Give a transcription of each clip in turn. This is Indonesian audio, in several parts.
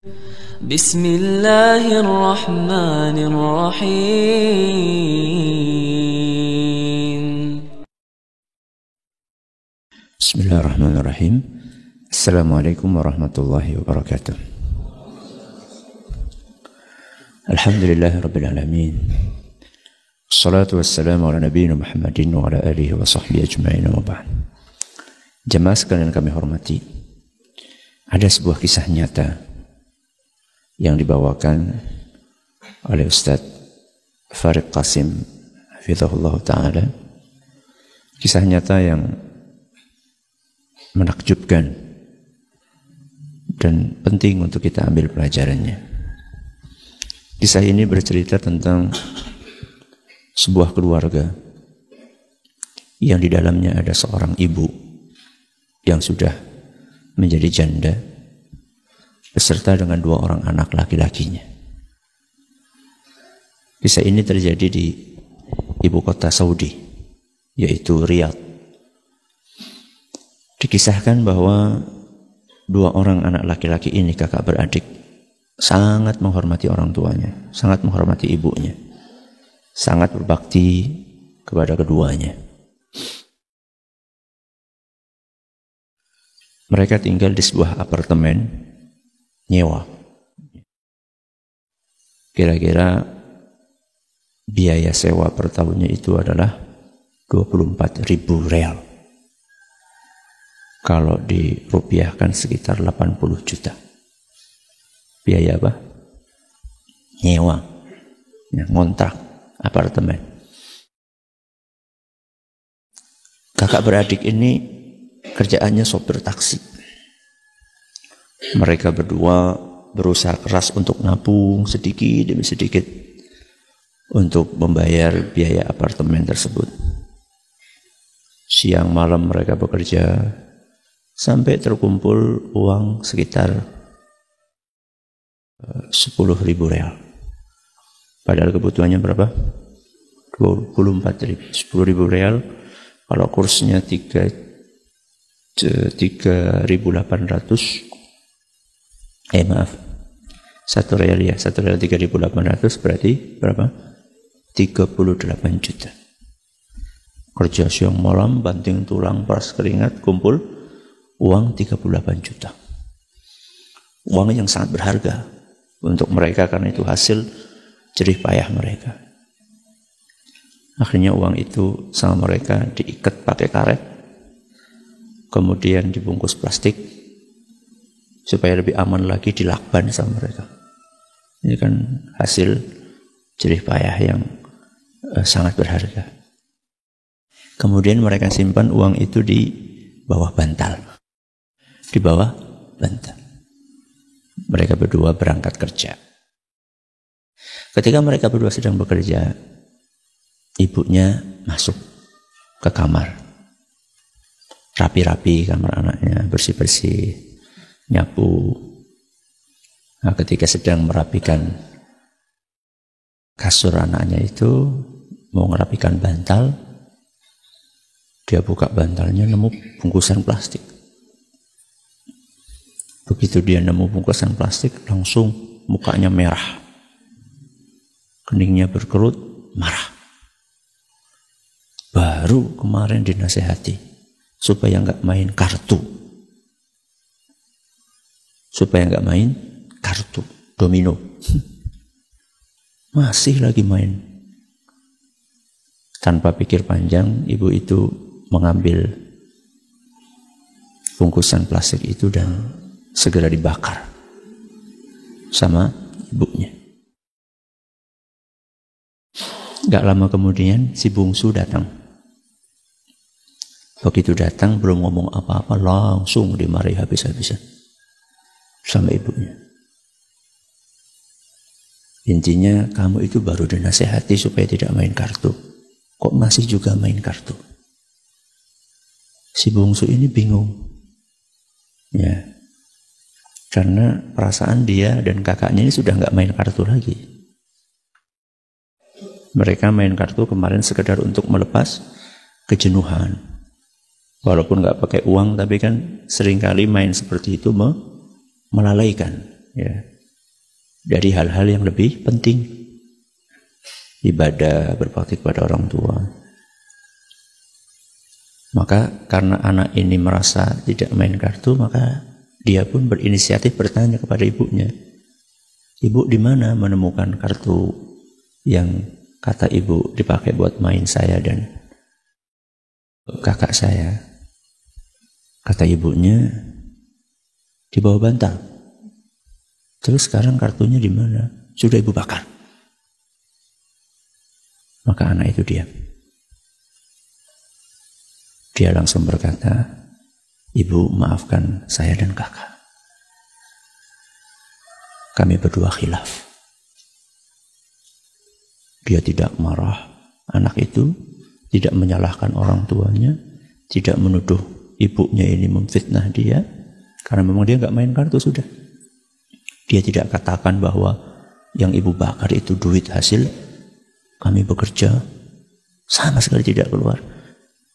Bismillahirrahmanirrahim. Bismillahirrahmanirrahim. Assalamualaikum warahmatullahi wabarakatuh. Alhamdulillahirabbil alamin. Wassalatu wassalamu ala nabiyyina Muhammadin wa ala alihi wa sahbihi ajma'in wa ba'd. Jemaah sekalian kami hormati, ada sebuah kisah nyata yang dibawakan oleh Ustadz Farid Qasim hafizahullah ta'ala. Kisah nyata yang menakjubkan dan penting untuk kita ambil pelajarannya. Kisah ini bercerita tentang sebuah keluarga yang di dalamnya ada seorang ibu yang sudah menjadi janda beserta dengan 2 orang anak laki-lakinya. Kisah ini terjadi di ibu kota Saudi, yaitu Riyadh. Dikisahkan bahwa 2 orang anak laki-laki ini, kakak beradik, sangat menghormati orang tuanya, sangat menghormati ibunya, sangat berbakti kepada keduanya. Mereka tinggal di sebuah apartemen nyewa. Kira-kira biaya sewa per tahunnya itu adalah 24.000 real. Kalau dirupiahkan sekitar 80 juta. Biaya apa? Nyewa. Ya, ngontrak apartemen. Kakak beradik ini kerjaannya sopir taksi. Mereka berdua berusaha keras untuk nabung sedikit demi sedikit untuk membayar biaya apartemen tersebut. Siang malam mereka bekerja sampai terkumpul uang sekitar 10.000 real. Padahal kebutuhannya berapa? 24.000. 10.000 real kalau kursnya 3.800. 1 real ya, 1 real 3.800 berarti berapa? 38 juta. Kerja siang malam, banting tulang, peras keringat, kumpul uang 38 juta. Uang yang sangat berharga untuk mereka karena itu hasil jerih payah mereka. Akhirnya uang itu sama mereka diikat pakai karet, kemudian dibungkus plastik supaya lebih aman lagi, dilakban sama mereka. Ini kan hasil jerih payah yang sangat berharga. Kemudian mereka simpan uang itu di bawah bantal. Di bawah bantal. Mereka berdua berangkat kerja. Ketika mereka berdua sedang bekerja, ibunya masuk ke kamar. Rapi-rapi kamar anaknya, bersih-bersih, nyapu. Nah, ketika sedang merapikan kasur anaknya itu, mau merapikan bantal, dia buka bantalnya, nemu bungkusan plastik. Begitu dia nemu bungkusan plastik, langsung mukanya merah, keningnya berkerut, marah. Baru kemarin dinasehati supaya nggak main kartu, supaya nggak main kartu domino, masih lagi main. Tanpa pikir panjang, ibu itu mengambil bungkusan plastik itu dan segera dibakar sama ibunya. Gak lama kemudian si bungsu datang. Begitu datang belum ngomong apa-apa, langsung dimarahi habis-habisan sama ibunya. Intinya, kamu itu baru dinasehati supaya tidak main kartu, kok masih juga main kartu? Si bungsu ini bingung, ya, karena perasaan dia dan kakaknya ini sudah nggak main kartu lagi. Mereka main kartu kemarin sekedar untuk melepas kejenuhan. Walaupun nggak pakai uang, tapi kan seringkali main seperti itu melalaikan, ya, dari hal-hal yang lebih penting. Ibadah, berbakti kepada orang tua. Maka karena anak ini merasa tidak main kartu, maka dia pun berinisiatif bertanya kepada ibunya, "Ibu, di mana menemukan kartu yang kata ibu dipakai buat main saya dan kakak saya?" Kata ibunya, "Di bawah bantal." "Terus sekarang kartunya di mana?" "Sudah ibu bakar." Maka anak itu diam. Dia langsung berkata, "Ibu, maafkan saya dan kakak. Kami berdua khilaf." Dia tidak marah. Anak itu tidak menyalahkan orang tuanya, tidak menuduh ibunya ini memfitnah dia, karena memang dia nggak main kartu sudah. Dia tidak katakan bahwa yang ibu bakar itu duit hasil kami bekerja, sama sekali tidak keluar.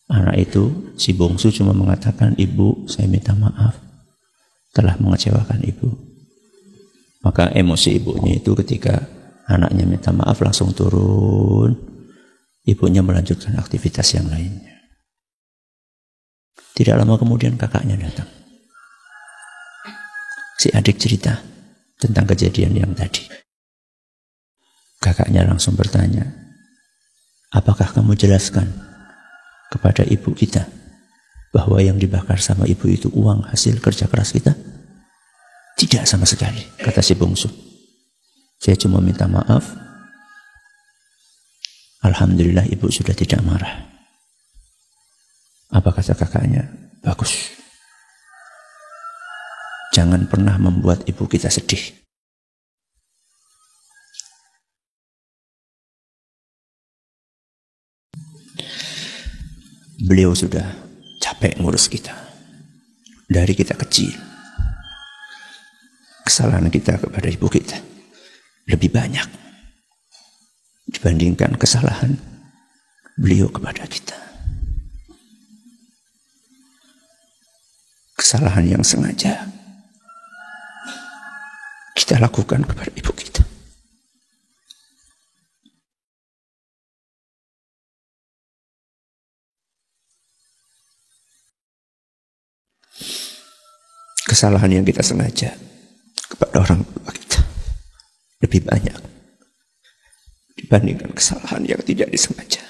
Anak itu, si bungsu, cuma mengatakan, "Ibu, saya minta maaf telah mengecewakan ibu." Maka emosi ibunya itu ketika anaknya minta maaf langsung turun. Ibunya melanjutkan aktivitas yang lainnya. Tidak lama kemudian kakaknya datang. Si adik cerita tentang kejadian yang tadi. Kakaknya langsung bertanya, "Apakah kamu jelaskan kepada ibu kita bahwa yang dibakar sama ibu itu uang hasil kerja keras kita?" "Tidak sama sekali," kata si bungsu. "Saya cuma minta maaf. Alhamdulillah ibu sudah tidak marah." Apa kata kakaknya? "Bagus. Jangan pernah membuat ibu kita sedih." Beliau sudah capek ngurus kita. Dari kita kecil, kesalahan kita kepada ibu kita lebih banyak dibandingkan kesalahan beliau kepada kita. Kesalahan yang sengaja kita lakukan kepada ibu kita. Kesalahan yang kita sengaja kepada orang tua kita lebih banyak dibandingkan kesalahan yang tidak disengaja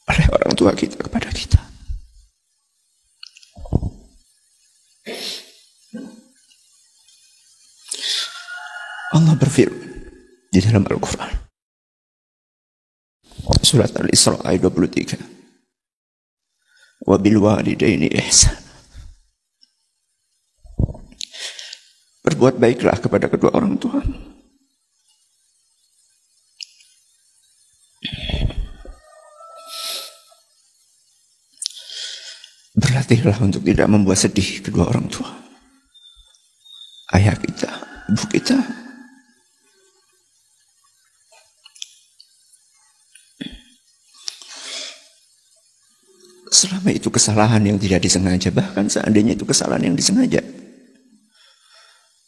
oleh orang tua kita kepada kita. Allah berfirman di dalam Al-Quran, surat Al-Isra ayat 23, "Wa bil walidaini ihsan." Berbuat baiklah kepada kedua orang tua. Berlatihlah untuk tidak membuat sedih kedua orang tua. Ayah kita, ibu kita. Selama itu kesalahan yang tidak disengaja, bahkan seandainya itu kesalahan yang disengaja.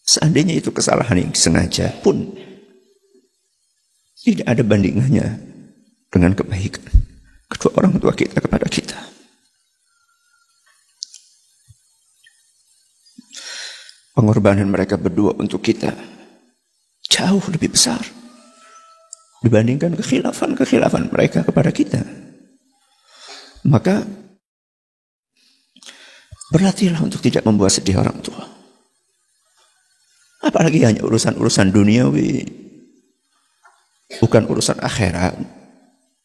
Seandainya itu kesalahan yang disengaja pun tidak ada bandingannya dengan kebaikan kedua orang tua kita kepada kita. Pengorbanan mereka berdua untuk kita jauh lebih besar dibandingkan kekhilafan mereka kepada kita. Maka berlatihlah untuk tidak membuat sedih orang tua. Apalagi hanya urusan-urusan duniawi, bukan urusan akhirat,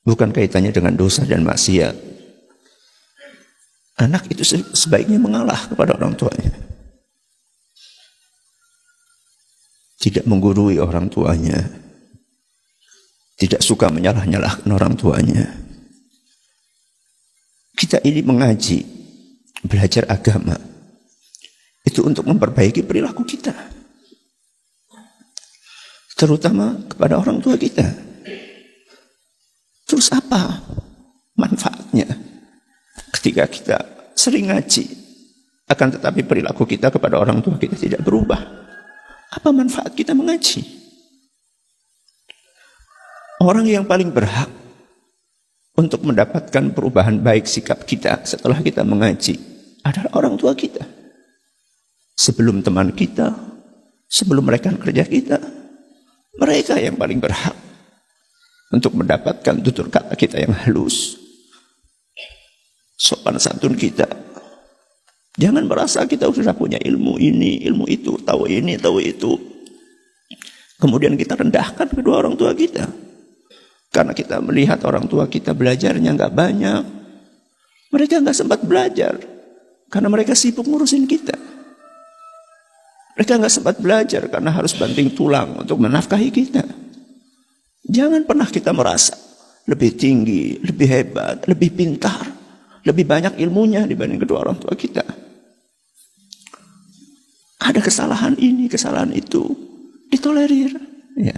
bukan kaitannya dengan dosa dan maksiat. Anak itu sebaiknya mengalah kepada orang tuanya, tidak menggurui orang tuanya, tidak suka menyalah-nyalahkan orang tuanya. Kita ini mengaji, belajar agama, itu untuk memperbaiki perilaku kita, terutama kepada orang tua kita. Terus apa manfaatnya ketika kita sering ngaji, akan tetapi perilaku kita kepada orang tua kita tidak berubah? Apa manfaat kita mengaji? Orang yang paling berhak untuk mendapatkan perubahan baik sikap kita setelah kita mengaji adalah orang tua kita. Sebelum teman kita, sebelum rekan kerja kita, mereka yang paling berhak untuk mendapatkan tutur kata kita yang halus, sopan santun kita. Jangan merasa kita sudah punya ilmu ini, ilmu itu, tahu ini, tahu itu. Kemudian kita rendahkan kedua orang tua kita. Karena kita melihat orang tua kita belajarnya nggak banyak. Mereka nggak sempat belajar. Karena mereka sibuk ngurusin kita. Mereka nggak sempat belajar karena harus banting tulang untuk menafkahi kita. Jangan pernah kita merasa lebih tinggi, lebih hebat, lebih pintar, lebih banyak ilmunya dibanding kedua orang tua kita. Ada kesalahan ini, kesalahan itu, ditolerir, ya,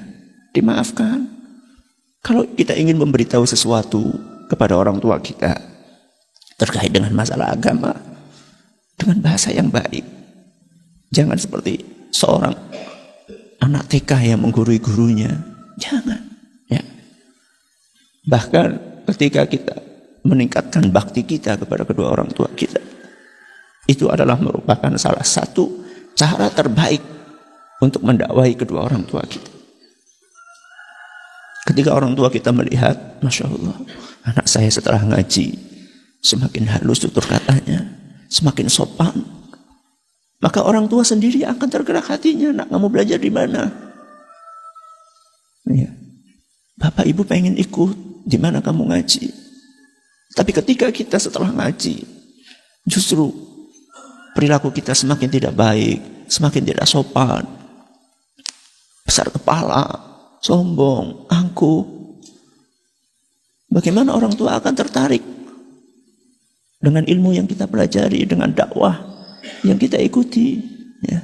dimaafkan. Kalau kita ingin memberitahu sesuatu kepada orang tua kita terkait dengan masalah agama dengan bahasa yang baik, jangan seperti seorang anak TK yang menggurui gurunya. Jangan, ya. Bahkan ketika kita meningkatkan bakti kita kepada kedua orang tua kita, itu adalah merupakan salah satu cara terbaik untuk mendakwahi kedua orang tua kita. Ketika orang tua kita melihat, Masya Allah, anak saya setelah ngaji semakin halus tutur katanya, semakin sopan, maka orang tua sendiri akan tergerak hatinya. Nak, kamu belajar di mana? Ya. Bapak ibu pengen ikut, di mana kamu ngaji? Tapi ketika kita setelah ngaji, justru perilaku kita semakin tidak baik, semakin tidak sopan, besar kepala, sombong, angkuh. Bagaimana orang tua akan tertarik dengan ilmu yang kita pelajari, dengan dakwah yang kita ikuti, ya.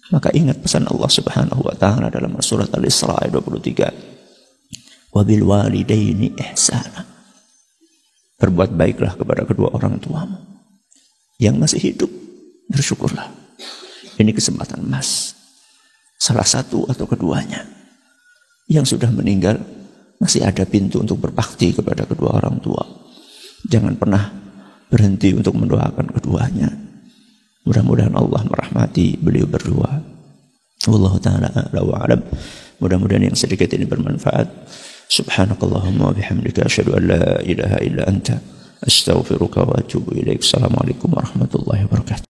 Maka ingat pesan Allah Subhanahu wa taala dalam surat Al-Isra ayat 23. Wabil walidaini ihsana. Berbuat baiklah kepada kedua orang tuamu. Yang masih hidup, bersyukurlah. Ini kesempatan emas. Salah satu atau keduanya. Yang sudah meninggal, masih ada pintu untuk berbakti kepada kedua orang tua. Jangan pernah berhenti untuk mendoakan keduanya. Mudah-mudahan Allah merahmati beliau berdua. Wallahu ta'ala a'la wa a'lam. Mudah-mudahan yang sedikit ini bermanfaat. Subhanakallahumma wa bihamdika asyhadu an la ilaha illa anta astaghfiruka wa atubu ilaik. Assalamualaikum warahmatullahi wabarakatuh.